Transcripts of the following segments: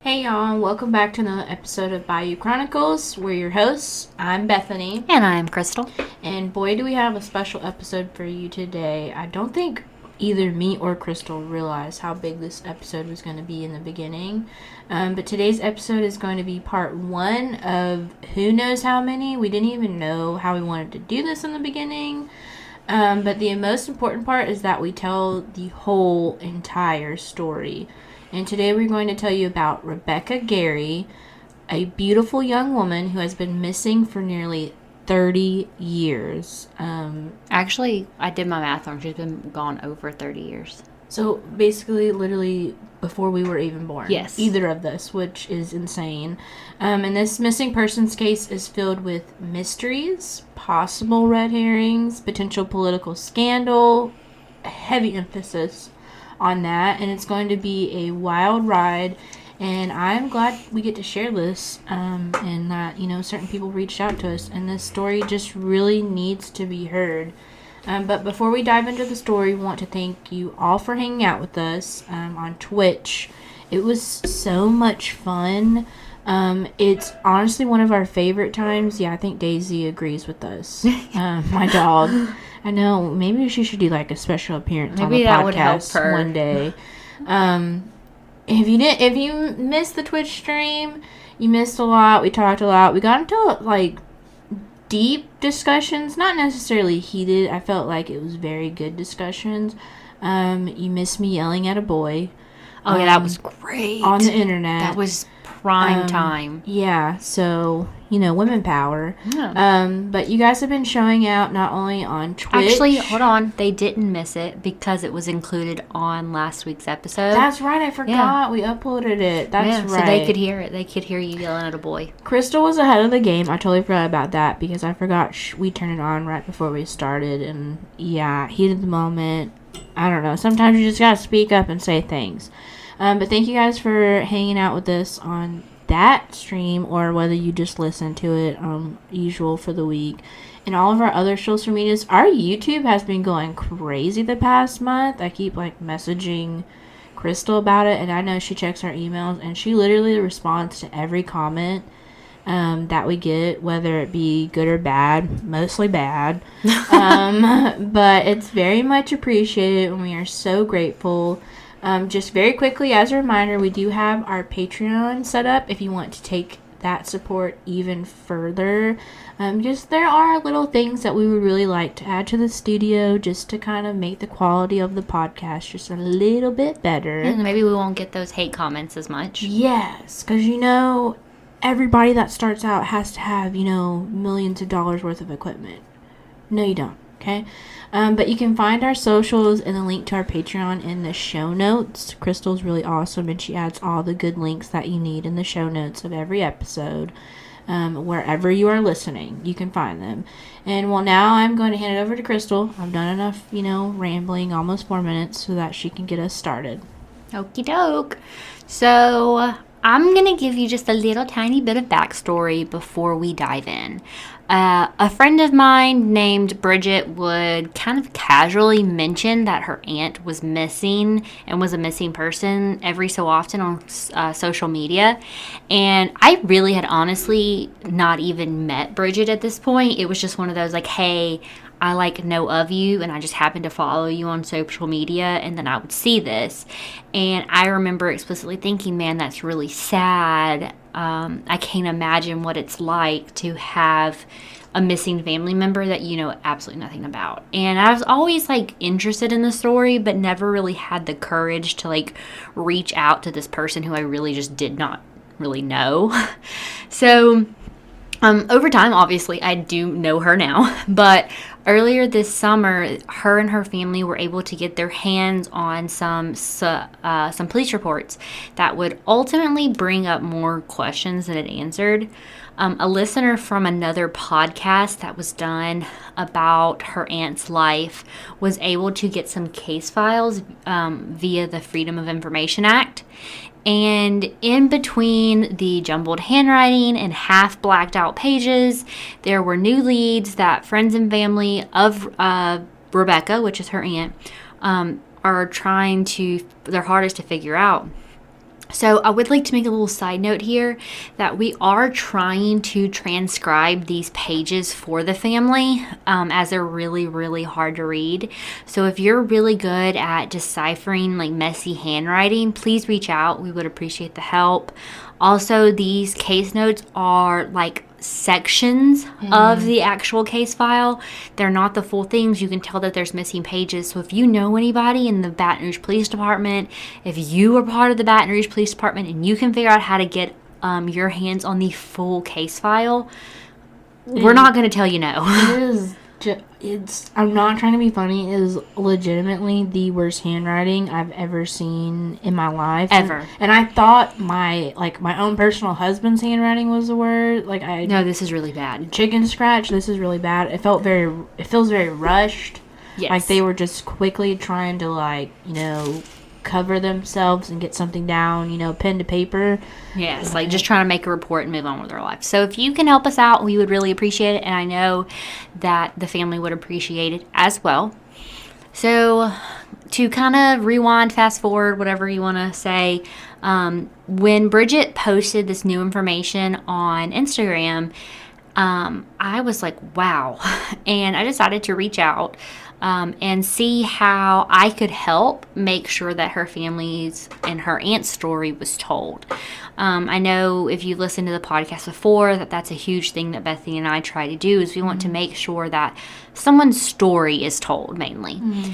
Hey y'all, welcome back to another episode of Bayou Chronicles. We're your hosts. I'm Bethany. And I'm Crystal. And boy, do we have a special episode for you today. I don't think either me or Crystal realized how big this episode was going to be in the beginning. But today's episode is going to be part one of who knows how many. We didn't even know how we wanted to do this in the beginning. But the most important part is that we tell the whole entire story. And today we're going to tell you about Rebecca Gary, a beautiful young woman who has been missing for nearly 30 years. Actually, I did my math wrong. She's been gone over 30 years. So basically, literally before we were even born. Yes. Either of this, which is insane. And this missing persons case is filled with mysteries, possible red herrings, potential political scandal, a heavy emphasis on that, and it's going to be a wild ride, and I'm glad we get to share this, and that, certain people reached out to us, and this story just really needs to be heard. But before we dive into the story, we want to thank you all for hanging out with us on Twitch. It was so much fun. It's honestly one of our favorite times. Yeah, I think Daisy agrees with us. My dog. I know. Maybe she should do like a special appearance on the that would help podcast her one day. If you missed the Twitch stream, you missed a lot. We talked a lot. We got into like deep discussions, not necessarily heated. I felt like it was very good discussions. You missed me yelling at a boy. Oh, yeah, that was great. On the internet. That was prime time. Yeah, so, women power. Yeah. But you guys have been showing out not only on Twitch. Actually, hold on. They didn't miss it because it was included on last week's episode. That's right. I forgot. Yeah. We uploaded it. That's right. So they could hear it. They could hear you yelling at a boy. Crystal was ahead of the game. I totally forgot about that because I forgot we turned it on right before we started. And, yeah, heat of the moment. I don't know. Sometimes you just got to speak up and say things. But thank you guys for hanging out with us on that stream, or whether you just listen to it usual for the week. And all of our other social medias. Our YouTube has been going crazy the past month. I keep messaging Crystal about it, and I know she checks our emails, and she literally responds to every comment that we get, whether it be good or bad, mostly bad. But it's very much appreciated, and we are so grateful. Just very quickly, as a reminder, we do have our Patreon set up if you want to take that support even further. Just there are little things that we would really like to add to the studio just to kind of make the quality of the podcast just a little bit better. And maybe we won't get those hate comments as much. Yes, because, everybody that starts out has to have, millions of dollars worth of equipment. No, you don't. Okay? But you can find our socials and the link to our Patreon in the show notes. Crystal's really awesome, and she adds all the good links that you need in the show notes of every episode. Wherever you are listening, you can find them. And now I'm going to hand it over to Crystal. I've done enough, rambling, almost 4 minutes, so that she can get us started. Okie doke. So I'm going to give you just a little tiny bit of backstory before we dive in. A friend of mine named Bridget would kind of casually mention that her aunt was missing and was a missing person every so often on social media. And I really had honestly not even met Bridget at this point. It was just one of those hey, I know of you, and I just happened to follow you on social media, and then I would see this. And I remember explicitly thinking, man, that's really sad. I can't imagine what it's like to have a missing family member that you know absolutely nothing about. And I was always interested in the story, but never really had the courage to reach out to this person who I really just did not really know. So over time, obviously, I do know her now, but earlier this summer, her and her family were able to get their hands on some police reports that would ultimately bring up more questions than it answered. A listener from another podcast that was done about her aunt's life was able to get some case files via the Freedom of Information Act. And in between the jumbled handwriting and half blacked out pages, there were new leads that friends and family of Rebecca, which is her aunt, are trying their hardest to figure out. So I would like to make a little side note here that we are trying to transcribe these pages for the family, as they're really, really hard to read. So if you're really good at deciphering like messy handwriting, please reach out. We would appreciate the help. Also, these case notes are like sections of the actual case file. They're not the full things. You can tell that there's missing pages. So if you know anybody in the Baton Rouge Police Department, if you are part of the Baton Rouge Police Department and you can figure out how to get your hands on the full case file, we're not going to tell you no. It is. I'm not trying to be funny. It is legitimately the worst handwriting I've ever seen in my life. Ever. And I thought my own personal husband's handwriting was the word. No, this is really bad. Chicken scratch. This is really bad. It feels very rushed. Yes. Like they were just quickly trying to cover themselves and get something down, pen to paper. Yes, like just trying to make a report and move on with their life. So if you can help us out, we would really appreciate it. And I know that the family would appreciate it as well. So to kind of rewind, fast forward, whatever you want to say, when Bridget posted this new information on Instagram, I was like, wow. And I decided to reach out and see how I could help make sure that her family's and her aunt's story was told. I know if you listened to the podcast before, that's a huge thing that Bethany and I try to do, is we want to make sure that someone's story is told mainly. Mm-hmm.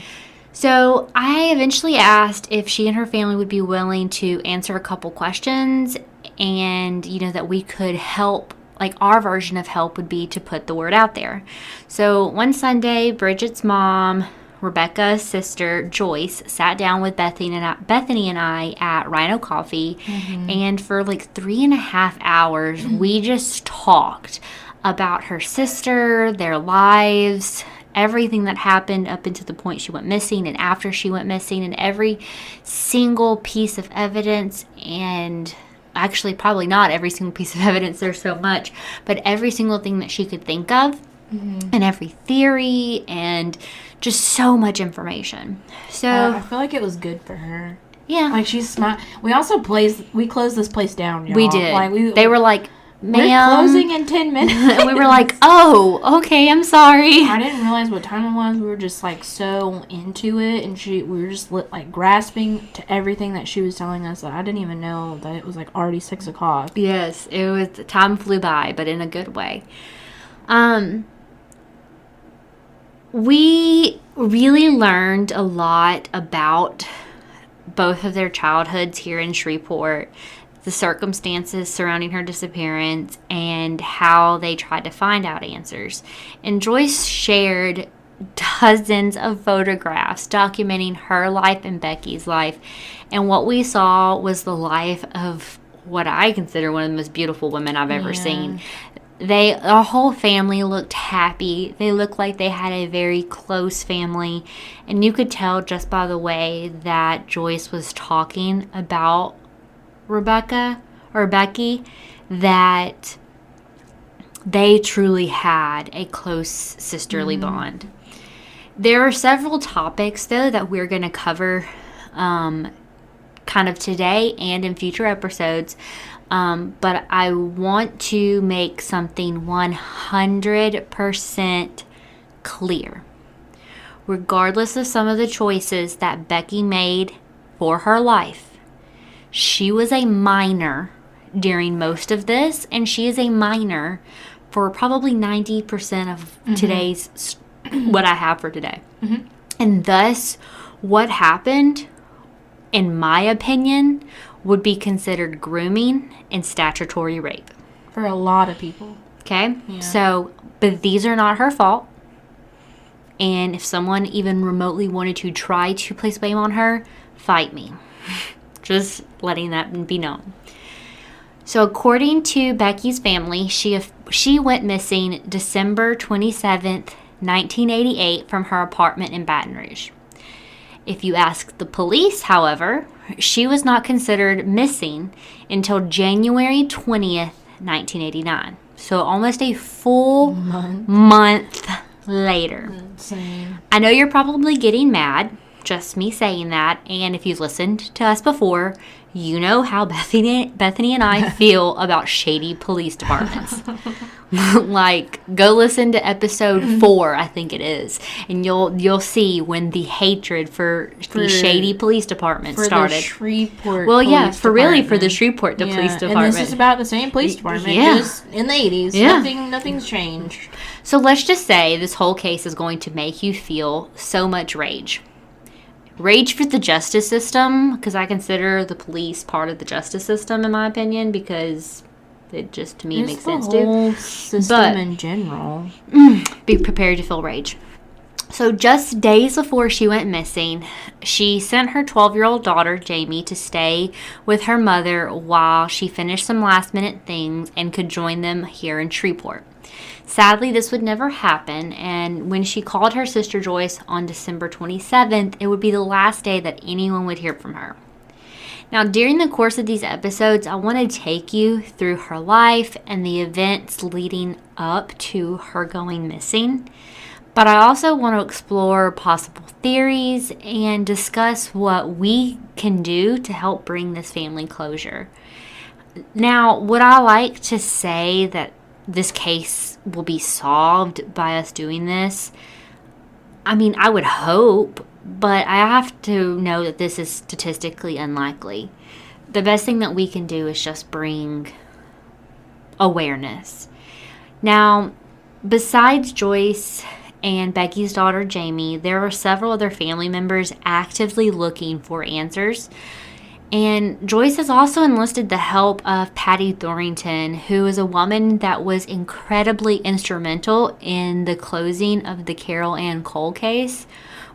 So I eventually asked if she and her family would be willing to answer a couple questions, and that we could help. Like our version of help would be to put the word out there. So one Sunday, Bridget's mom, Rebecca's sister, Joyce, sat down with Bethany and I at Rhino Coffee. Mm-hmm. And for like 3.5 hours, we just talked about her sister, their lives, everything that happened up until the point she went missing and after she went missing, and every single piece of evidence, and actually probably not every single piece of evidence, there's so much, but every single thing that she could think of, mm-hmm. and every theory, and just so much information. So I feel like it was good for her. Yeah, like she's smart. We also we closed this place down, y'all. We did. They were like, "Ma'am, we're closing in 10 minutes." And we were like, "Oh, okay, I'm sorry." I didn't realize what time it was. We were just so into it, and we were just grasping to everything that she was telling us. I didn't even know that it was already 6 o'clock. Yes, it was. Time flew by, but in a good way. We really learned a lot about both of their childhoods here in Shreveport, the circumstances surrounding her disappearance, and how they tried to find out answers. And Joyce shared dozens of photographs documenting her life and Becky's life. And what we saw was the life of what I consider one of the most beautiful women I've ever seen. Our whole family looked happy. They looked like they had a very close family. And you could tell just by the way that Joyce was talking about Rebecca or Becky that they truly had a close sisterly bond. There are several topics, though, that we're going to cover kind of today and in future episodes. But I want to make something 100% clear. Regardless of some of the choices that Becky made for her life, she was a minor during most of this, and she is a minor for probably 90% of today's, what I have for today. Mm-hmm. And thus, what happened, in my opinion, would be considered grooming and statutory rape. For a lot of people. Okay? Yeah. So, but these are not her fault. And if someone even remotely wanted to try to place blame on her, fight me. Just letting that be known. So according to Becky's family, she went missing December 27th, 1988 from her apartment in Baton Rouge. If you ask the police, however, she was not considered missing until January 20th, 1989. So almost a full month later. Insane. I know you're probably getting mad just me saying that. And if you've listened to us before, you know how Bethany and I feel about shady police departments. Like, go listen to episode 4, I think it is, and you'll see when the hatred for the shady police department started. The Shreveport well, yeah, police for really department. for the Shreveport police department. And this is about the same police department, just in the 80s. Yeah. Nothing's changed. So let's just say this whole case is going to make you feel so much rage. Rage for the justice system, because I consider the police part of the justice system, in my opinion, because it just, to me, makes sense too. The whole system in general. Be prepared to feel rage. So just days before she went missing, she sent her 12-year-old daughter, Jamie, to stay with her mother while she finished some last-minute things and could join them here in Shreveport. Sadly, this would never happen, and when she called her sister Joyce on December 27th, it would be the last day that anyone would hear from her. Now, during the course of these episodes, I want to take you through her life and the events leading up to her going missing. But I also want to explore possible theories and discuss what we can do to help bring this family closure. Now, would I like to say that this case will be solved by us doing this? I mean, I would hope, but I have to know that this is statistically unlikely. The best thing that we can do is just bring awareness. Now, besides Joyce and Becky's daughter, Jamie, there are several other family members actively looking for answers. And Joyce has also enlisted the help of Patty Thorrington, who is a woman that was incredibly instrumental in the closing of the Carol Ann Cole case,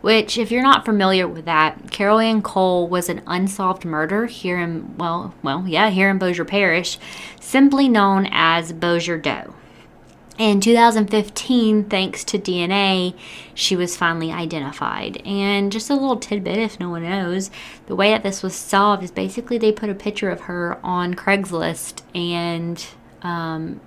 which, if you're not familiar with that, Carol Ann Cole was an unsolved murder here in, here in Bossier Parish, simply known as Bossier Doe. In 2015, thanks to DNA, she was finally identified. And just a little tidbit, if no one knows, the way that this was solved is basically they put a picture of her on Craigslist and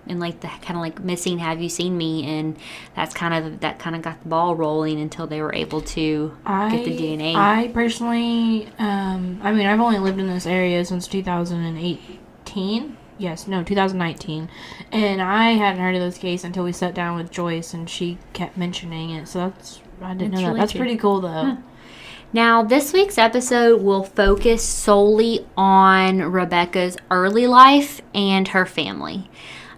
like the kind of like missing "Have you seen me?" and that kind of got the ball rolling until they were able to get the DNA. I personally, I've only lived in this area since 2018. 2019. And I hadn't heard of this case until we sat down with Joyce and she kept mentioning it. So I didn't know that. Really That's true. pretty cool, though. Huh. Now, this week's episode will focus solely on Rebecca's early life and her family.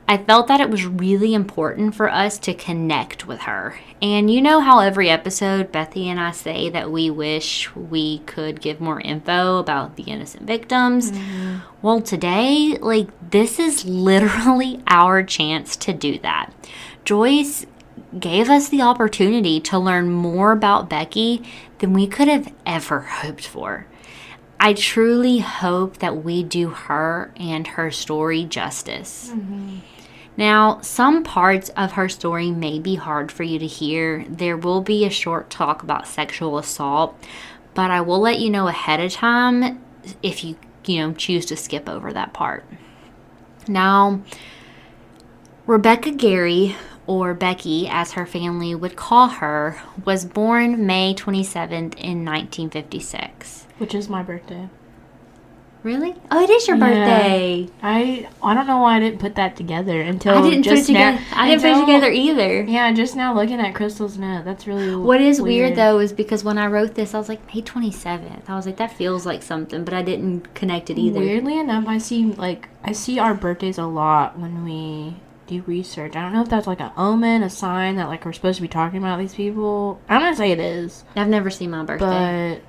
I felt that it was really important for us to connect with her. And you know how every episode Bethy and I say that we wish we could give more info about the innocent victims? Mm-hmm. Well, today, this is literally our chance to do that. Joyce gave us the opportunity to learn more about Becky than we could have ever hoped for. I truly hope that we do her and her story justice. Mm-hmm. Now, some parts of her story may be hard for you to hear. There will be a short talk about sexual assault, but I will let you know ahead of time if you choose to skip over that part. Now, Rebecca Gary, or Becky as her family would call her, was born May 27th in 1956. Which is my birthday. Really? Oh, it is your birthday. I don't know why I didn't put that together until I didn't put it together. I didn't put it together either. Yeah, just now looking at Crystal's note, that's really What is weird though is because when I wrote this, I was like May 27th. I was like, that feels like something, but I didn't connect it either. Weirdly enough, I see our birthdays a lot when we do research. I don't know if that's like an omen, a sign that we're supposed to be talking about these people. I'm gonna say it is. I've never seen my birthday,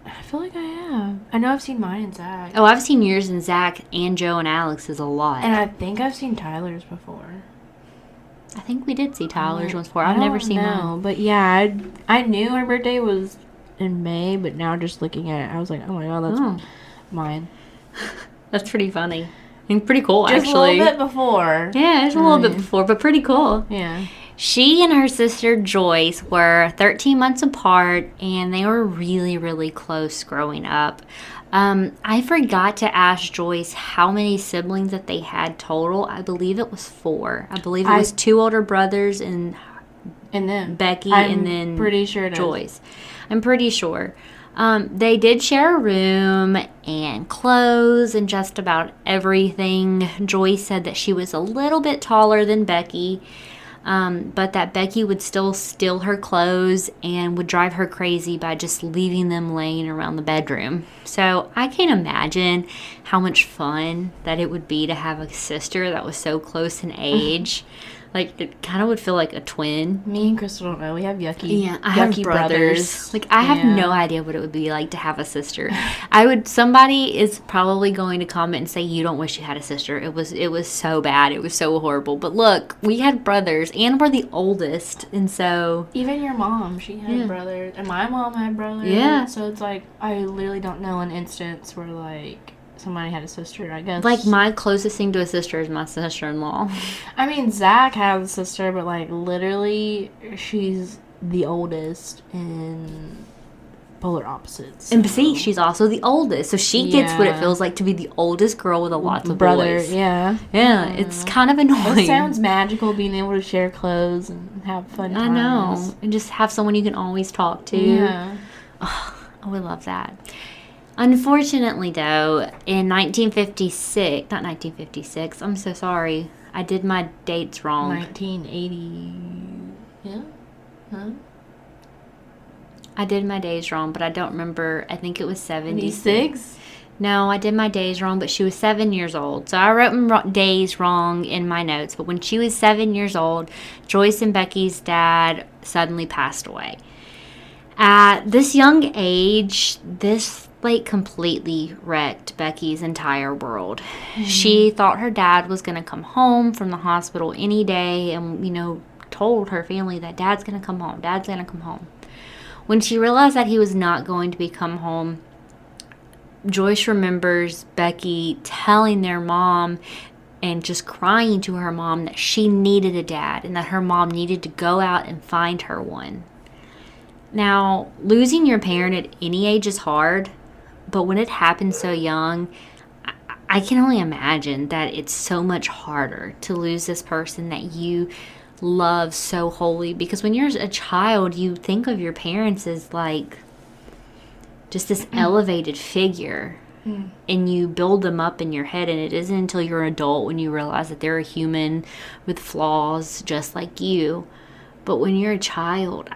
but I feel like I have. I know I've seen mine and Zach. Oh, I've seen yours and Zach and Joe and Alex's a lot. And I think I've seen Tyler's before. I think we did see Tyler's once before. I've never seen mine. But yeah, I knew her birthday was in May, but now just looking at it, I was like, oh my god, that's mine. That's pretty funny. And pretty cool, just actually. Just a little bit before. Yeah, just a little bit before, but pretty cool. Yeah. She and her sister Joyce were 13 months apart, and they were really, really close growing up. I forgot to ask Joyce how many siblings that they had total. I believe it was 4. I believe it was 2 older brothers and And then Becky I'm and then pretty sure it is. Joyce. I'm pretty sure. They did share a room and clothes and just about everything. Joyce said that she was a little bit taller than Becky, but that Becky would still steal her clothes and would drive her crazy by just leaving them laying around the bedroom. So I can't imagine how much fun that it would be to have a sister that was so close in age. Like, it kind of would feel like a twin. Me and Crystal don't know. We have yucky. Yeah, I have yucky brothers. Like, I have Yeah. no idea what it would be like to have a sister. Somebody is probably going to comment and say, you don't wish you had a sister. It was so bad. It was so horrible. But look, we had brothers and we're the oldest. And so. Even your mom, she had brothers. And my mom had brothers. Yeah. So it's like, I literally don't know an instance where, like, somebody had a sister, I guess. Like, my closest thing to a sister is my sister-in-law. I mean, Zach has a sister, but, like, literally, she's the oldest in polar opposites. So. And see, she's also the oldest. So she gets what it feels like to be the oldest girl with lots of boys. Yeah. Yeah, it's kind of annoying. It sounds magical being able to share clothes and have fun times. I know. And just have someone you can always talk to. Yeah. Oh, I would love that. Unfortunately, though, in 1956, not 1956, I'm so sorry. I did my dates wrong. 1980. Yeah? Huh? I did my days wrong, but I don't remember. I think it was 76. 76? No, I did my days wrong, but she was 7 years old. So I wrote my days wrong in my notes. But when she was 7 years old, Joyce and Becky's dad suddenly passed away. At this young age, this completely wrecked Becky's entire world. Mm-hmm. She thought her dad was going to come home from the hospital any day and, told her family that dad's going to come home. Dad's going to come home. When she realized that he was not going to be come home, Joyce remembers Becky telling their mom and just crying to her mom that she needed a dad and that her mom needed to go out and find her one. Now, losing your parent at any age is hard, but when it happens so young, I can only imagine that it's so much harder to lose this person that you love so wholly. Because when you're a child, you think of your parents as like just this elevated figure, and you build them up in your head. And it isn't until you're an adult when you realize that they're a human with flaws just like you. But when you're a child,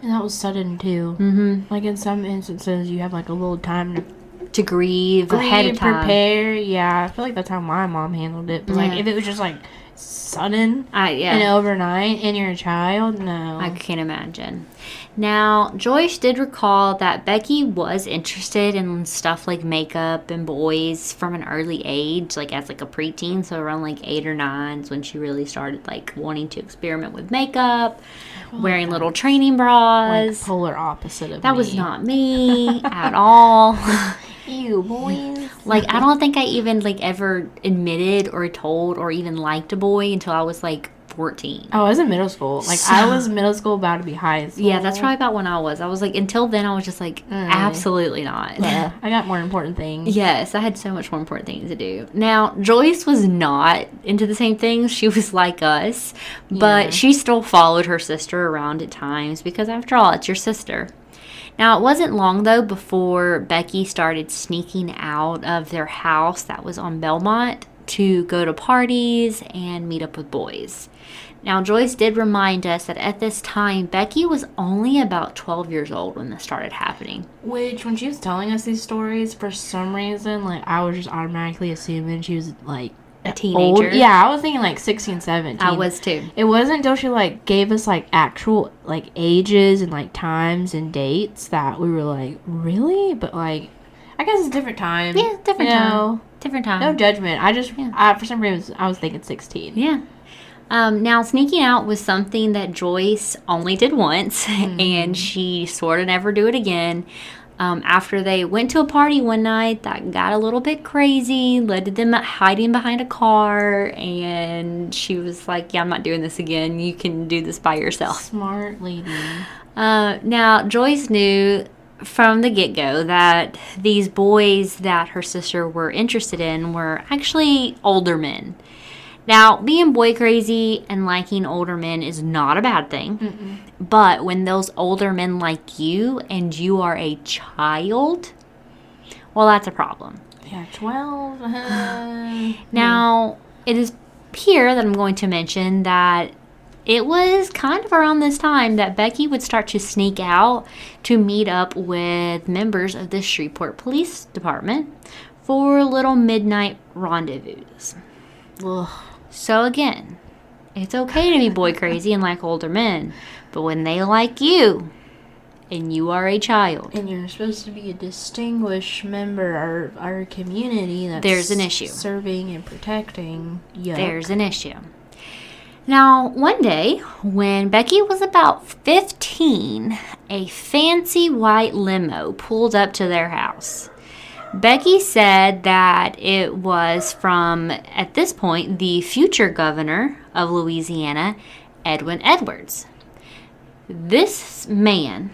And that was sudden, too. Mm-hmm. Like, in some instances, you have, like, a little time to grieve ahead of time. Prepare. Yeah, I feel like that's how my mom handled it. But, like, if it was just, like, sudden and overnight and you're a child, no. I can't imagine. Now, Joyce did recall that Becky was interested in stuff like makeup and boys from an early age, like as like a preteen, so around like 8 or 9 is when she really started like wanting to experiment with makeup, wearing little training bras. Like polar opposite of that me. was not me at all. Ew, boys. Like, I don't think I even like ever admitted or told or even liked a boy until I was like 14. Oh, I was in middle school. Like, I was middle school about to be high school. Yeah, that's probably about when I was. I was like, until then, I was just like, absolutely not. Yeah, I got more important things. Yes, I had so much more important things to do. Now, Joyce was not into the same things. She was like us, but she still followed her sister around at times because, after all, it's your sister. Now, it wasn't long, though, before Becky started sneaking out of their house that was on Belmont to go to parties and meet up with boys. Now, Joyce did remind us that at this time, Becky was only about 12 years old when this started happening. Which, when she was telling us these stories, for some reason, like, I was just automatically assuming she was, like, a teenager. Old. Yeah, I was thinking, like, 16, 17. I was, too. It wasn't until she, like, gave us, like, actual, like, ages and, like, times and dates that we were like, really? But, like, I guess it's a different time. Yeah, different time. Different time. No judgment. I just, for some reason, I was thinking 16. Yeah. Now, sneaking out was something that Joyce only did once, and she sort of never do it again. After they went to a party one night that got a little bit crazy, led to them hiding behind a car, and she was like, yeah, I'm not doing this again. You can do this by yourself. Smart lady. Now, Joyce knew from the get-go that these boys that her sister were interested in were actually older men. Now, being boy crazy and liking older men is not a bad thing. But when those older men like you and you are a child, well, that's a problem. Yeah, 12. Now, it is here that I'm going to mention that it was kind of around this time that Becky would start to sneak out to meet up with members of the Shreveport Police Department for little midnight rendezvous. Ugh. So again, it's okay to be boy crazy and like older men, but when they like you and you are a child, And you're supposed to be a distinguished member of our community that's there's an issue. Serving and protecting. Yuck. There's an issue. Now, one day, when Becky was about 15, a fancy white limo pulled up to their house. Becky said that it was from, at this point, the future governor of Louisiana, Edwin Edwards. This man,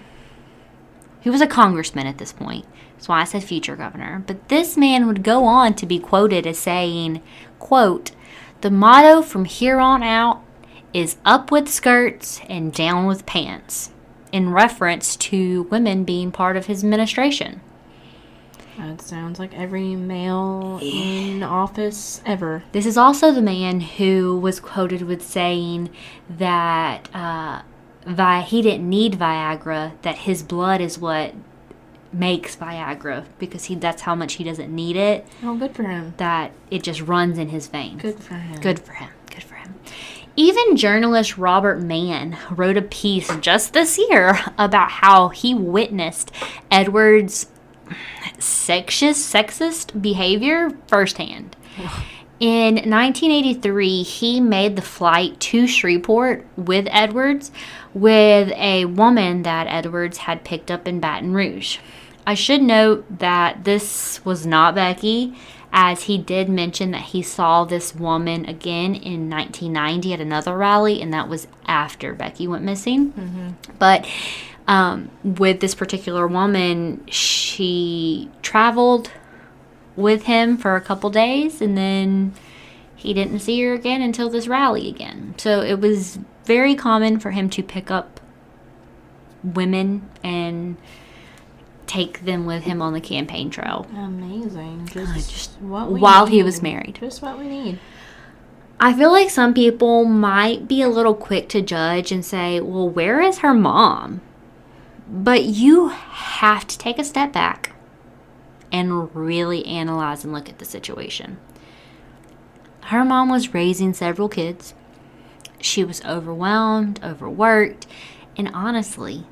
he was a congressman at this point, that's why I said future governor, but this man would go on to be quoted as saying, quote, "The motto from here on out is up with skirts and down with pants," in reference to women being part of his administration. That sounds like every male in office ever. This is also the man who was quoted with saying that he didn't need Viagra, that his blood is what makes Viagra, because that's how much he doesn't need it. Oh, good for him. That it just runs in his veins. Good for him. Good for him. Good for him. Even journalist Robert Mann wrote a piece just this year about how he witnessed Edwards' sexist behavior firsthand. In 1983, he made the flight to Shreveport with Edwards with a woman that Edwards had picked up in Baton Rouge. I should note that this was not Becky, as he did mention that he saw this woman again in 1990 at another rally, and that was after Becky went missing. But with this particular woman, she traveled with him for a couple days, and then he didn't see her again until this rally again. So it was very common for him to pick up women and take them with him on the campaign trail. Amazing. Just what we while need. he was married. Just what we need. I feel like some people might be a little quick to judge and say, well, where is her mom? But you have to take a step back and really analyze and look at the situation. Her mom was raising several kids. She was overwhelmed, overworked, and honestly,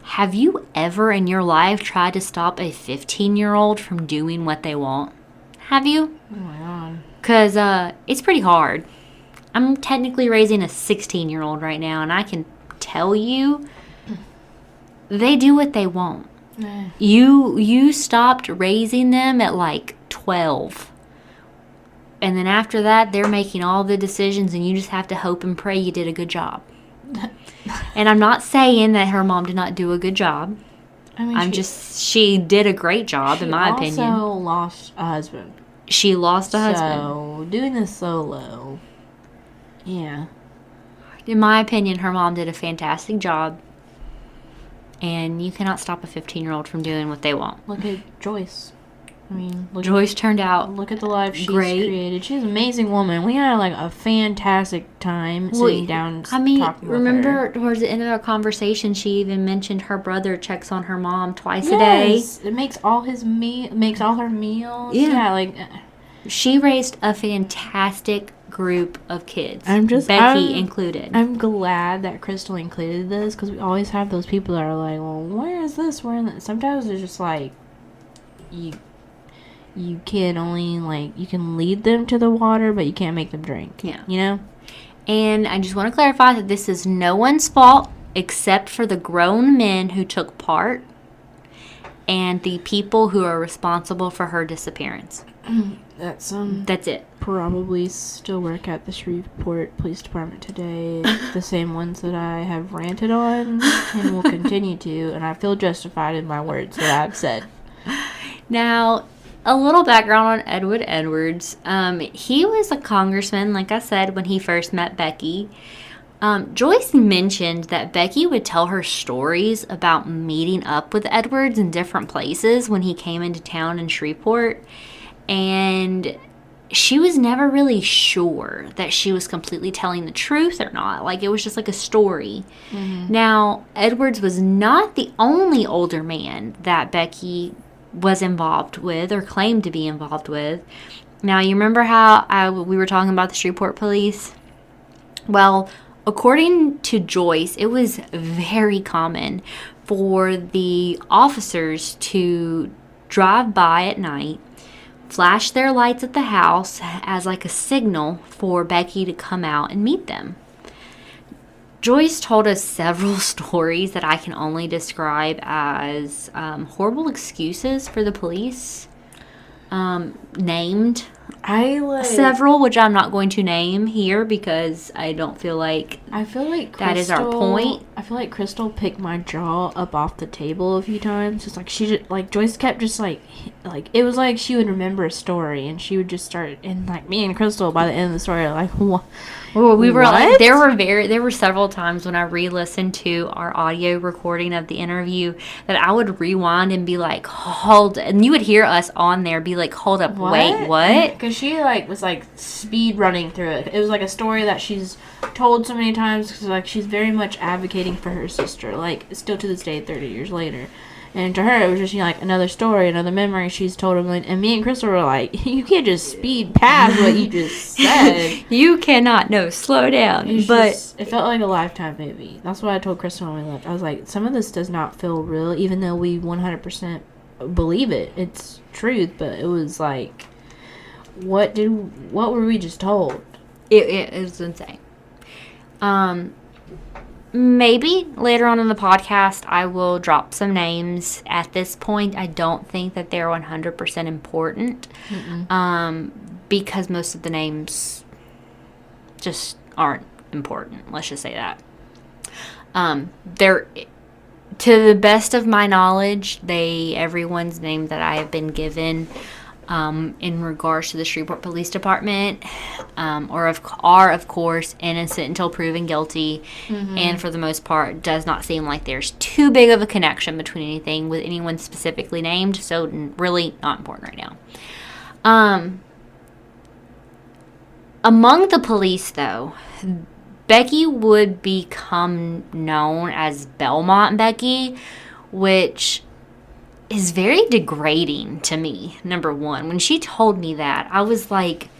have you ever in your life tried to stop a 15-year-old from doing what they want? Have you? Oh my God. Because it's pretty hard. I'm technically raising a 16-year-old right now, and I can tell you, they do what they want. You stopped raising them at like 12. And then after that, they're making all the decisions, and you just have to hope and pray you did a good job. And I'm not saying that her mom did not do a good job. I mean, she did a great job, in my opinion. She also lost a husband. She lost a husband. So, doing this solo, yeah. In my opinion, her mom did a fantastic job. And you cannot stop a 15-year-old from doing what they want. Look at Joyce. I mean, Joyce turned out look at the life she's great. created. She's an amazing woman. We had like a fantastic time sitting down. Talking with remember her. towards the end of our conversation, she even mentioned her brother checks on her mom twice a day. It makes all makes all her meals. Yeah. Like she raised a fantastic group of kids. Becky I'm included. I'm glad that Crystal included this, because we always have those people that are like, well, where is this? Where is that? Sometimes it's just like you can only you can lead them to the water, but you can't make them drink. Yeah. You know? And I just want to clarify that this is no one's fault except for the grown men who took part and the people who are responsible for her disappearance. That's it. Probably still work at the Shreveport Police Department today. The same ones that I have ranted on and will continue to, and I feel justified in my words that I've said. Now, a little background on Edward Edwards. He was a congressman, like I said, when he first met Becky. Joyce mentioned that Becky would tell her stories about meeting up with Edwards in different places when he came into town in Shreveport. And she was never really sure that she was completely telling the truth or not. Like, it was just like a story. Mm-hmm. Now, Edwards was not the only older man that Becky was involved with or claimed to be involved with. Now, you remember how we were talking about the Shreveport police? Well, according to Joyce, it was very common for the officers to drive by at night, flash their lights at the house as like a signal for Becky to come out and meet them. Joyce told us several stories that I can only describe as horrible excuses for the police. Named several, which I'm not going to name here because I don't feel like that is our point. I feel like Crystal picked my jaw up off the table a few times. It's like Joyce kept just like it was like she would remember a story and she would just start, and like me and Crystal by the end of the story like what? Well, we were like, there were several times when I re-listened to our audio recording of the interview that I would rewind and be like, hold, and you would hear us on there be like, hold up, wait, what? Because she was speed running through it. It was like a story that she's told so many times because like she's very much advocating for her sister, like still to this day, 30 years later. And to her, it was just, another story, another memory she's told him. And me and Crystal were like, you can't just speed past what you just said. You cannot. No, slow down. It felt like a Lifetime movie. That's what I told Crystal when we left. I was like, some of this does not feel real, even though we 100% believe it. It's truth, but it was like, what were we just told? It was insane. Maybe later on in the podcast I will drop some names. At this point, I don't think that they're 100% important. Because most of the names just aren't important. Let's just say that. They're, to the best of my knowledge, everyone's name that I have been given in regards to the Shreveport Police Department are of course innocent until proven guilty, and for the most part does not seem like there's too big of a connection between anything with anyone specifically named, so really not important right now. Among the police, though, Becky would become known as Belmont Becky, which is very degrading to me. Number one, when she told me that, I was like,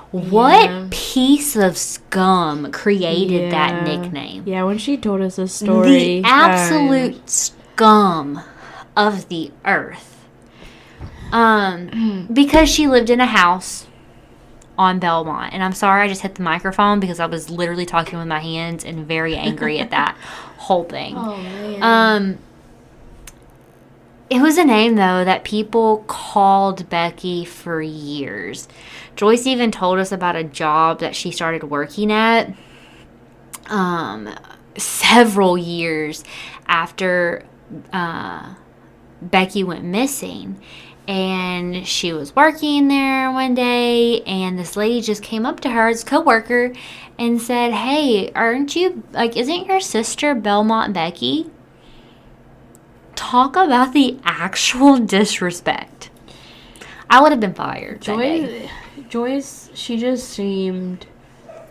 what piece of scum created that nickname? Yeah, when she told us this story. The absolute scum of the earth. Because she lived in a house on Belmont. And I'm sorry I just hit the microphone because I was literally talking with my hands and very angry at that whole thing. Oh, man. It was a name, though, that people called Becky for years. Joyce even told us about a job that she started working at several years after Becky went missing. And she was working there one day, and this lady just came up to her as a coworker and said, hey, isn't your sister Belmont Becky? Talk about the actual disrespect. I would have been fired. Joyce, she just seemed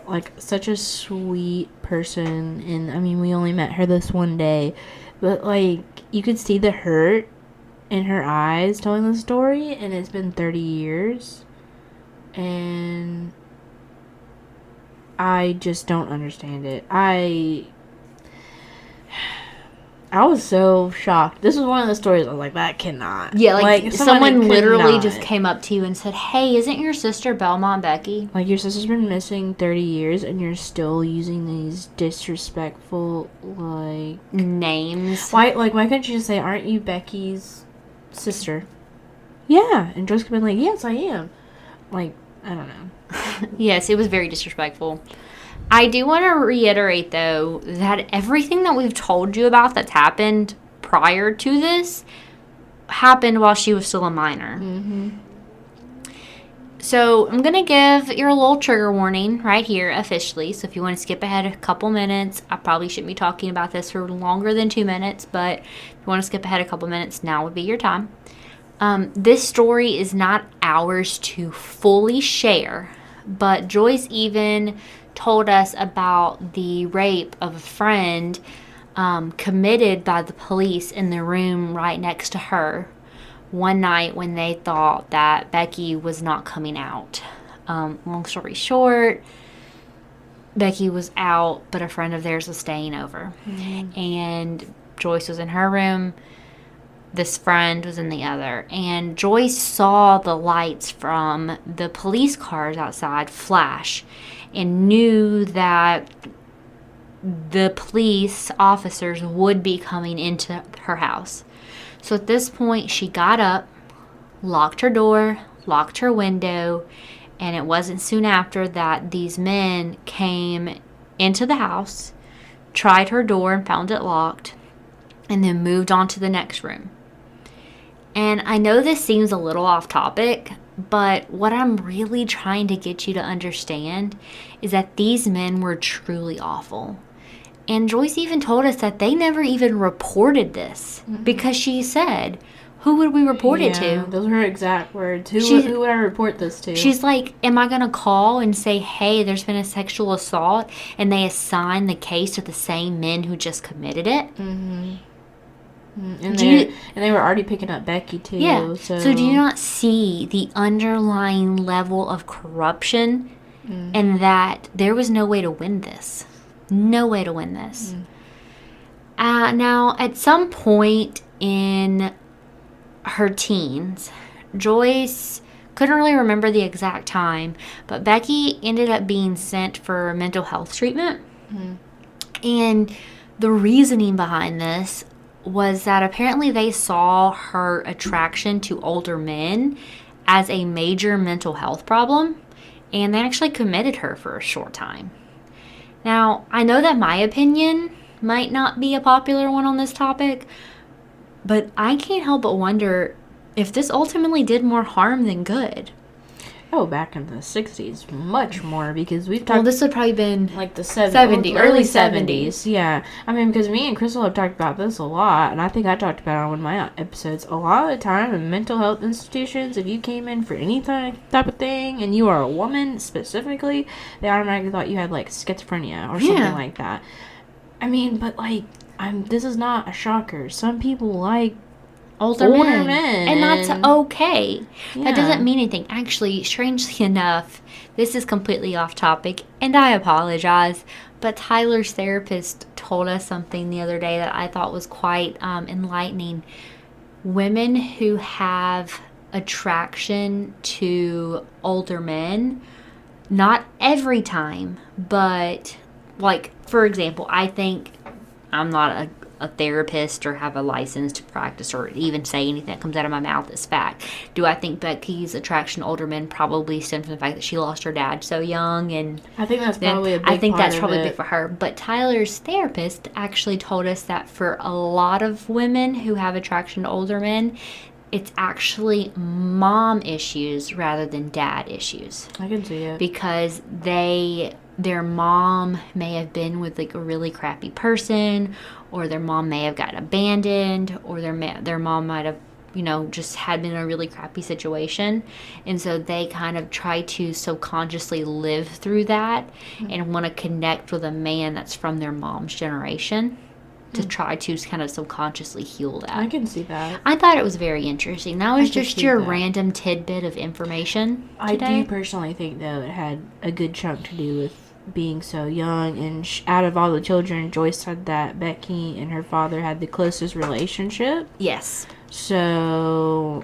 like such a sweet person. And I mean, we only met her this one day, but like you could see the hurt in her eyes telling the story, and it's been 30 years. And I just don't understand it. I was so shocked. This was one of the stories I was like, that cannot. Yeah, like someone literally just came up to you and said, hey, isn't your sister Belmont Becky? Like, your sister's been missing 30 years and you're still using these disrespectful, like... names. Why couldn't you just say, aren't you Becky's sister? Yeah. And Joyce could have been like, yes, I am. Like, I don't know. Yes, it was very disrespectful. I do want to reiterate, though, that everything that we've told you about that's happened prior to this happened while she was still a minor. So I'm going to give your little trigger warning right here officially. So if you want to skip ahead a couple minutes, I probably shouldn't be talking about this for longer than 2 minutes, but if you want to skip ahead a couple minutes, now would be your time. This story is not ours to fully share, but Joyce even told us about the rape of a friend committed by the police in the room right next to her one night when they thought that Becky was not coming out. Long story short, Becky was out, but a friend of theirs was staying over. Mm-hmm. And Joyce was in her room. This friend was in the other. And Joyce saw the lights from the police cars outside flash and knew that the police officers would be coming into her house. So at this point, she got up, locked her door, locked her window, and it wasn't soon after that these men came into the house, tried her door and found it locked, and then moved on to the next room. And I know this seems a little off topic, but what I'm really trying to get you to understand is that these men were truly awful. And Joyce even told us that they never even reported this because she said, who would we report it to? Those were her exact words. Who would I report this to? She's like, am I going to call and say, hey, there's been a sexual assault, and they assign the case to the same men who just committed it? Mm-hmm. And they were already picking up Becky, too. Yeah. So do you not see the underlying level of corruption and that there was no way to win this? No way to win this. Now, at some point in her teens, Joyce couldn't really remember the exact time, but Becky ended up being sent for mental health treatment. And the reasoning behind this was that apparently they saw her attraction to older men as a major mental health problem, and they actually committed her for a short time. Now, I know that my opinion might not be a popular one on this topic, but I can't help but wonder if this ultimately did more harm than good. Oh, back in the 60s, much more, because we've talked... Well, this would probably been... like the 70s, early 70s. Yeah. I mean, because me and Crystal have talked about this a lot, and I think I talked about it on one of my episodes. A lot of the time in mental health institutions, if you came in for any type of thing, and you are a woman specifically, they automatically thought you had, like, schizophrenia or something like that. I mean, but, like, this is not a shocker. Some people like older men. And that's okay. That doesn't mean anything. Actually, strangely enough, this is completely off topic, and I apologize, but Tyler's therapist told us something the other day that I thought was quite enlightening. Women who have attraction to older men, not every time, but, like, for example, I think I'm not a therapist or have a license to practice or even say anything that comes out of my mouth is fact. Do I think Becky's attraction to older men probably stems from the fact that she lost her dad so young? And I think that's probably a big part I think that's probably of it. big for her. But Tyler's therapist actually told us that for a lot of women who have attraction to older men, it's actually mom issues rather than dad issues. I can see it. Because their mom may have been with like a really crappy person, or their mom may have gotten abandoned, or their mom might have, just had been in a really crappy situation. And so they kind of try to subconsciously live through that and want to connect with a man that's from their mom's generation to try to kind of subconsciously heal that. I can see that. I thought it was very interesting. That was just your random tidbit of information today. I do personally think, though, it had a good chunk to do with being so young, and out of all the children, Joyce said that Becky and her father had the closest relationship. Yes. So,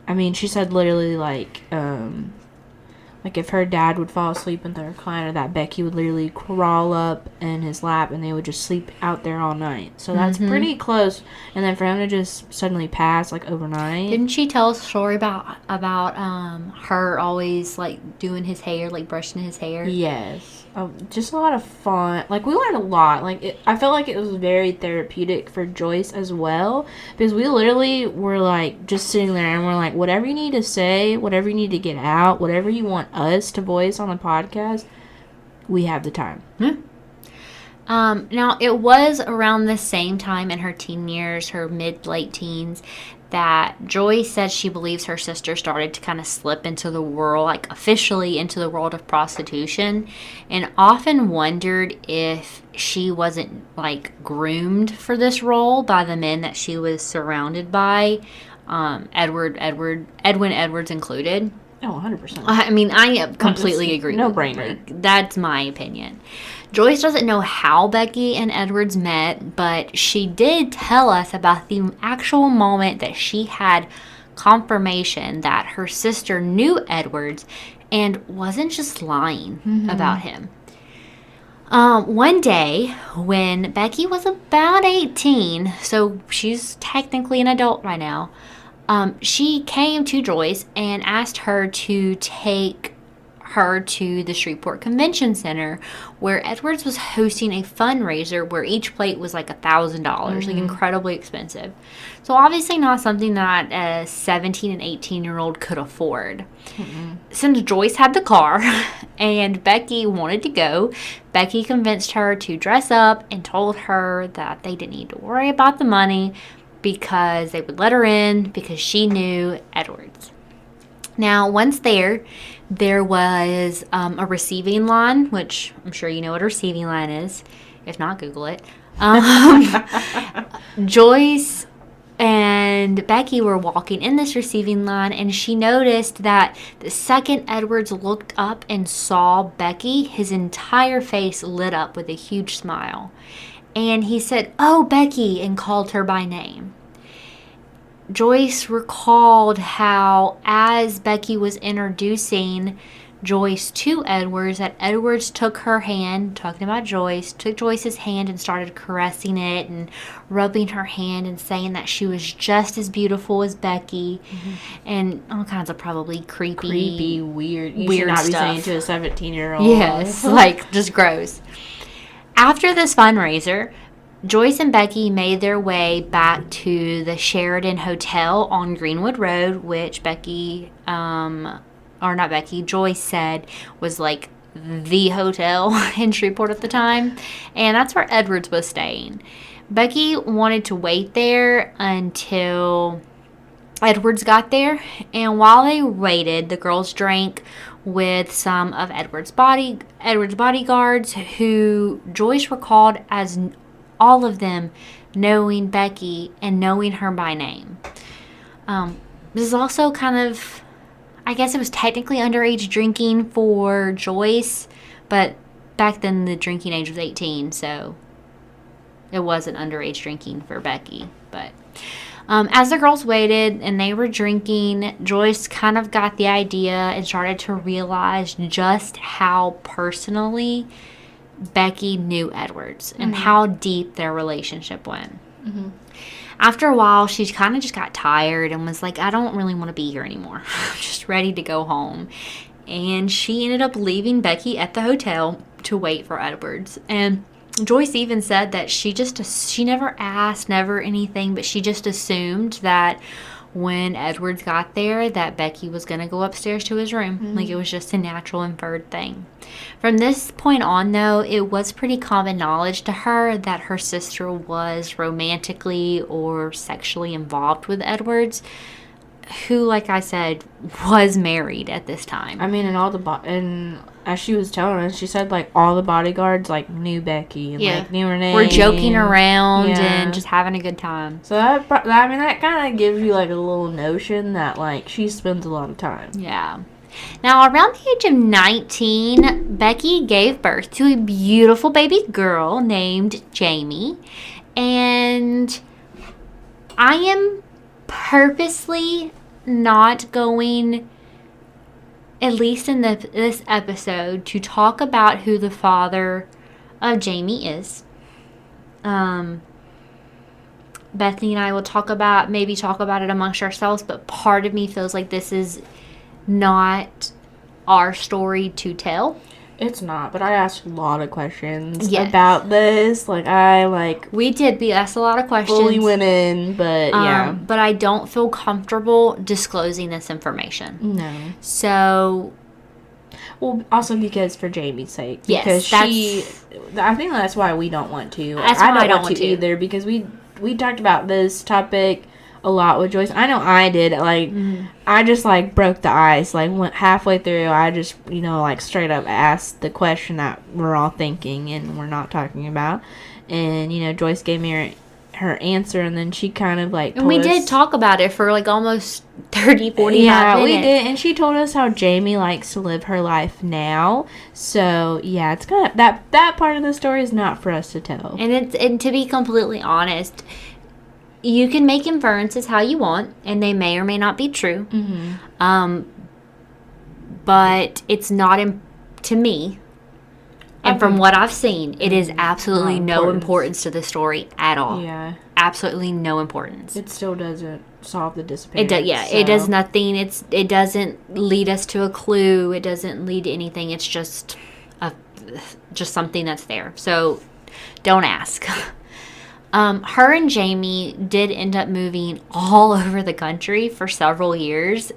I mean, she said literally, like like if her dad would fall asleep in the recliner, that Becky would literally crawl up in his lap and they would just sleep out there all night. So that's pretty close. And then for him to just suddenly pass like overnight. Didn't she tell us a story about her always like doing his hair, like brushing his hair? Yes. Just a lot of fun. Like, we learned a lot. Like, I felt like it was very therapeutic for Joyce as well. Because we literally were, like, just sitting there and we're like, whatever you need to say, whatever you need to get out, whatever you want us to voice on the podcast, we have the time. Now, it was around the same time in her teen years, her mid-late teens, that Joyce said she believes her sister started to kind of slip into the world, like officially into the world of prostitution, and often wondered if she wasn't like groomed for this role by the men that she was surrounded by, Edwin Edwards included. Oh, 100%. I mean, I completely agree. No brainer. Like, that's my opinion. Joyce doesn't know how Becky and Edwards met, but she did tell us about the actual moment that she had confirmation that her sister knew Edwards and wasn't just lying about him. One day, when Becky was about 18, so she's technically an adult right now, she came to Joyce and asked her to take her to the Shreveport Convention Center, where Edwards was hosting a fundraiser where each plate was like $1,000, like incredibly expensive. So obviously not something that a 17 and 18-year-old could afford. Since Joyce had the car and Becky wanted to go, Becky convinced her to dress up and told her that they didn't need to worry about the money because they would let her in because she knew Edwards. Now, once there was a receiving line, which I'm sure you know what a receiving line is. If not, Google it. Joyce and Becky were walking in this receiving line, and she noticed that the second Edwards looked up and saw Becky, his entire face lit up with a huge smile. And he said, "Oh, Becky," and called her by name. Joyce recalled how, as Becky was introducing Joyce to Edwards, that Edwards took her hand, talking about Joyce, took Joyce's hand and started caressing it and rubbing her hand and saying that she was just as beautiful as Becky, and all kinds of probably creepy, weird should not stuff. be saying to a 17-year-old. Yes, like just gross. After this fundraiser, Joyce and Becky made their way back to the Sheridan Hotel on Greenwood Road, which Joyce said was like the hotel in Shreveport at the time. And that's where Edwards was staying. Becky wanted to wait there until Edwards got there. And while they waited, the girls drank with some of Edwards' bodyguards, who Joyce recalled as all of them knowing Becky and knowing her by name. This is also kind of, I guess it was technically underage drinking for Joyce, but back then the drinking age was 18, so it wasn't underage drinking for Becky. But as the girls waited and they were drinking, Joyce kind of got the idea and started to realize just how personally Becky knew Edwards and how deep their relationship went. After a while, she kind of just got tired and was like, I don't really want to be here anymore. I'm just ready to go home. And she ended up leaving Becky at the hotel to wait for Edwards. And Joyce even said that she never asked, never anything, but she just assumed that when Edwards got there that Becky was going to go upstairs to his room. Like, it was just a natural inferred thing. From this point on, though, it was pretty common knowledge to her that her sister was romantically or sexually involved with Edwards, who, like I said, was married at this time. I mean, and as she was telling us, she said, like, all the bodyguards, like, knew Becky and, like, knew her name. We're joking around and just having a good time. So, that kind of gives you, like, a little notion that, like, she spends a lot of time. Yeah. Now, around the age of 19, Becky gave birth to a beautiful baby girl named Jamie. And I am purposely not going at least in this episode, to talk about who the father of Jamie is. Bethany and I will maybe talk about it amongst ourselves, but part of me feels like this is not our story to tell. It's not, but I asked a lot of questions Yes. about this. We asked a lot of questions. Fully went in, but yeah. But I don't feel comfortable disclosing this information. No. So... Well, also because for Jamie's sake. Yes, Because I think that's why we don't want to. That's why I don't want to either, because we talked about this topic a lot with Joyce. I know I did. I just, broke the ice. Went halfway through, I just, straight up asked the question that we're all thinking and we're not talking about. And, Joyce gave me her answer, and then she kind of, told And we did talk about it for, almost 30, 45 minutes. Yeah, we did. And she told us how Jamie likes to live her life now. So, yeah, it's kind of... That part of the story is not for us to tell. And to be completely honest... You can make inferences how you want, and they may or may not be true. Mm-hmm. But it's not, to me, and from what I've seen, it is absolutely no importance to the story at all. Yeah. Absolutely no importance. It still doesn't solve the disappearance. It does nothing. It doesn't lead us to a clue. It doesn't lead to anything. It's just something that's there. So don't ask. Her and Jamie did end up moving all over the country for several years.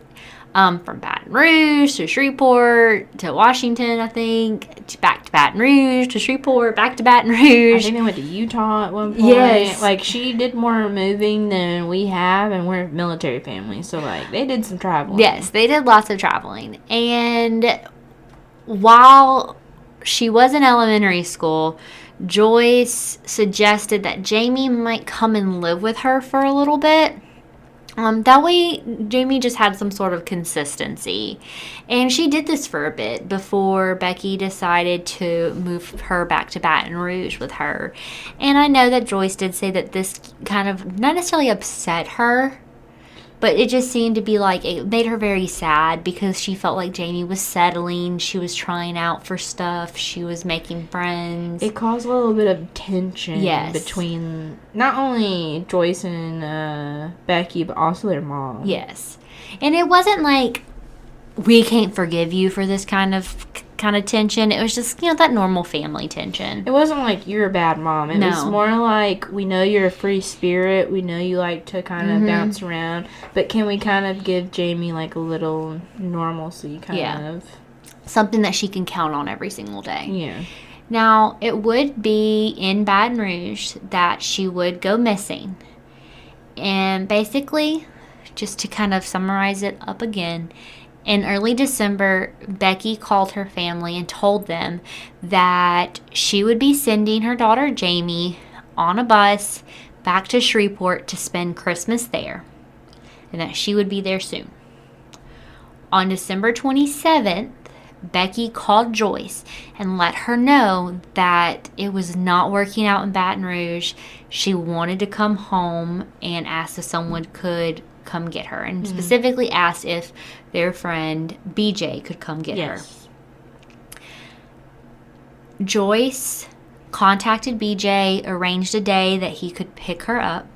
From Baton Rouge to Shreveport to Washington, I think. Back to Baton Rouge to Shreveport, back to Baton Rouge. I think they went to Utah at one point. Yes. She did more moving than we have, and we're a military family. So, they did some traveling. Yes, they did lots of traveling. And while she was in elementary school... Joyce suggested that Jamie might come and live with her for a little bit. That way, Jamie just had some sort of consistency. And she did this for a bit before Becky decided to move her back to Baton Rouge with her. And I know that Joyce did say that this kind of not necessarily upset her, but it just seemed to be it made her very sad because she felt like Jamie was settling. She was trying out for stuff. She was making friends. It caused a little bit of tension between not only Joyce and Becky, but also their mom. Yes. And it wasn't we can't forgive you for this kind of tension. It was just, that normal family tension. It wasn't you're a bad mom. It was more we know you're a free spirit. We know you like to kind of bounce around. But can we kind of give Jamie a little normalcy of? Something that she can count on every single day. Yeah. Now, it would be in Baton Rouge that she would go missing. And basically, just to kind of summarize it up again, in early December, Becky called her family and told them that she would be sending her daughter Jamie on a bus back to Shreveport to spend Christmas there, and that she would be there soon. On December 27th, Becky called Joyce and let her know that it was not working out in Baton Rouge. She wanted to come home and asked if someone could come get her, and specifically asked if their friend BJ could come get her. Joyce contacted BJ, arranged a day that he could pick her up,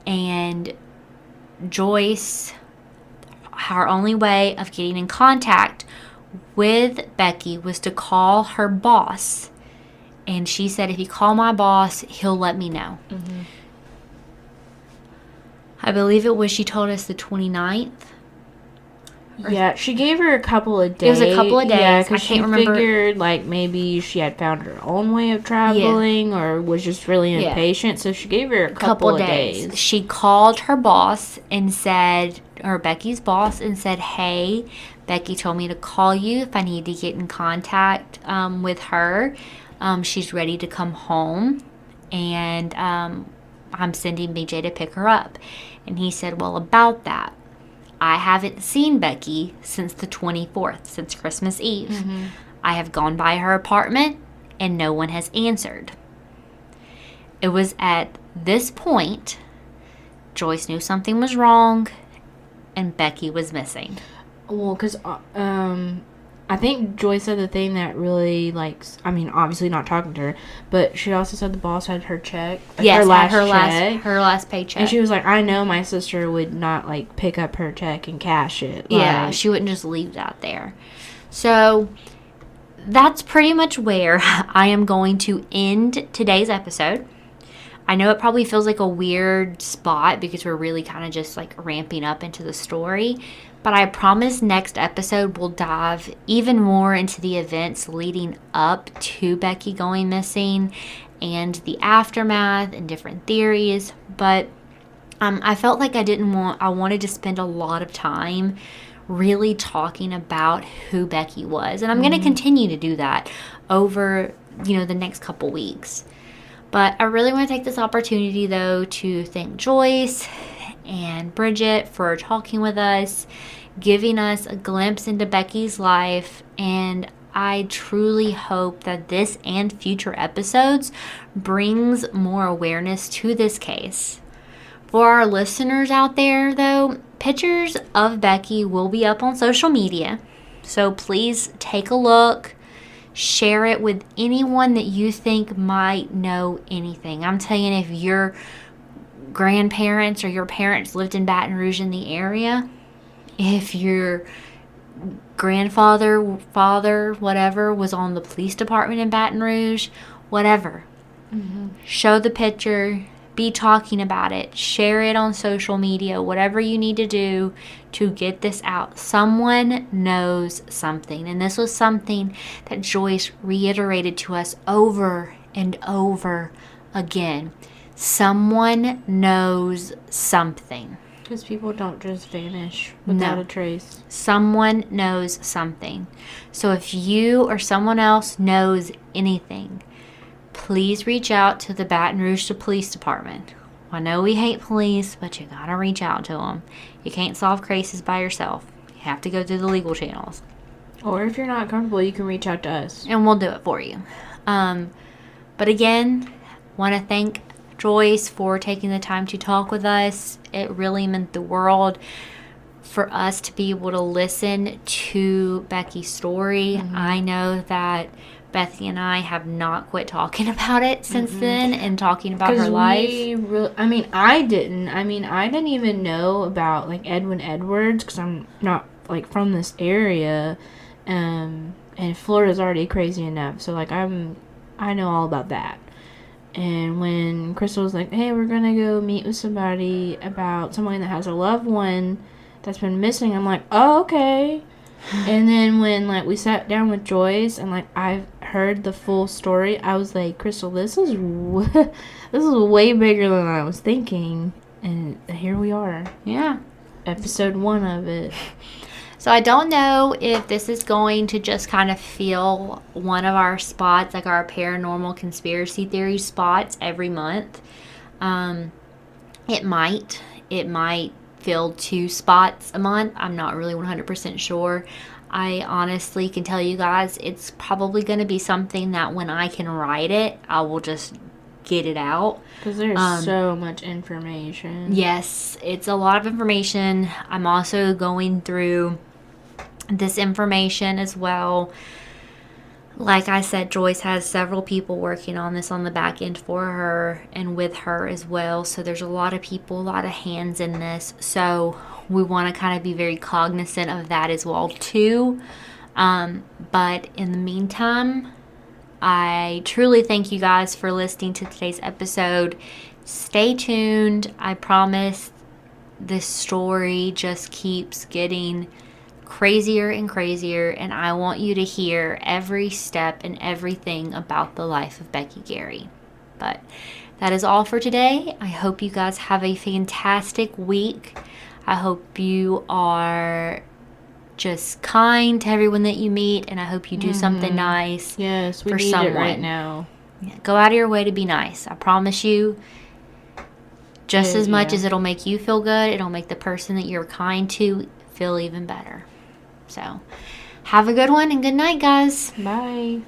and Joyce, her only way of getting in contact with Becky was to call her boss, and she said, if you call my boss, he'll let me know. I believe it was, she told us the 29th. Yeah, she gave her a couple of days. It was a couple of days. Yeah, because I she can't remember. figured maybe she had found her own way of traveling or was just really impatient. So she gave her a couple of days. She called her boss and said, or Becky's boss, and said, hey, Becky told me to call you if I need to get in contact with her. She's ready to come home, and I'm sending BJ to pick her up. And he said, well, about that, I haven't seen Becky since the 24th, since Christmas Eve. I have gone by her apartment, and no one has answered. It was at this point Joyce knew something was wrong, and Becky was missing. Well, because I think Joy said the thing that really, like, I mean, obviously not talking to her, but she also said the boss had her check. Like, Yes, her last paycheck. And she was like, I know my sister would not, like, pick up her check and cash it. Yeah, Like, she wouldn't just leave that there. So that's pretty much where I am going to end today's episode. I know it probably feels like a weird spot because we're really kind of just like ramping up into the story, but I promise next episode we'll dive even more into the events leading up to Becky going missing and the aftermath and different theories. But I felt like I wanted to spend a lot of time really talking about who Becky was, and I'm going to continue to do that over, the next couple weeks. But I really want to take this opportunity, though, to thank Joyce and Bridget for talking with us, giving us a glimpse into Becky's life, and I truly hope that this and future episodes brings more awareness to this case. For our listeners out there, though, pictures of Becky will be up on social media, so please take a look. Share it with anyone that you think might know anything. I'm telling you, if your grandparents or your parents lived in Baton Rouge in the area, if your grandfather, father, whatever, was on the police department in Baton Rouge, whatever, show the picture, be talking about it, share it on social media, whatever you need to do to get this out. Someone knows something. And this was something that Joyce reiterated to us over and over again. Someone knows something. because people don't just vanish without a trace. Someone knows something. So if you or someone else knows anything, please reach out to the Baton Rouge Police Department. I know we hate police, but you gotta reach out to them. You can't solve cases by yourself. You have to go through the legal channels. Or if you're not comfortable, you can reach out to us. And we'll do it for you. But again, want to thank Joyce for taking the time to talk with us. It really meant the world for us to be able to listen to Becky's story. I know that Becky and I have not quit talking about it since then and talking about her life. I didn't even know about, like, Edwin Edwards because I'm not, like, from this area. And Florida's already crazy enough. So, like, I know all about that. And when Crystal was like, hey, we're going to go meet with somebody about someone that has a loved one that's been missing, I'm like, oh, okay. And then when, like, we sat down with Joyce and, like, I heard the full story, I was like, Crystal, this is way bigger than I was thinking. And here we are. Yeah. Episode 1 of it. So I don't know if this is going to just kind of feel one of our spots, like our paranormal conspiracy theory spots every month. It might fill 2 spots a month. I'm not really 100% sure. I honestly can tell you guys it's probably going to be something that when I can write it, I will just get it out. Because there's so much information. Yes, it's a lot of information. I'm also going through this information as well. Like I said, Joyce has several people working on this on the back end for her and with her as well. So there's a lot of people, a lot of hands in this. So we want to kind of be very cognizant of that as well too. But in the meantime, I truly thank you guys for listening to today's episode. Stay tuned. I promise this story just keeps getting crazier and crazier, and I want you to hear every step and everything about the life of Becky Gary. But that is all for today. I hope you guys have a fantastic week. I hope you are just kind to everyone that you meet, and I hope you do something nice. Yes, we for need someone it right now. Go out of your way to be nice. I promise you. Just as much as it'll make you feel good, it'll make the person that you're kind to feel even better. So, have a good one and good night, guys. Bye.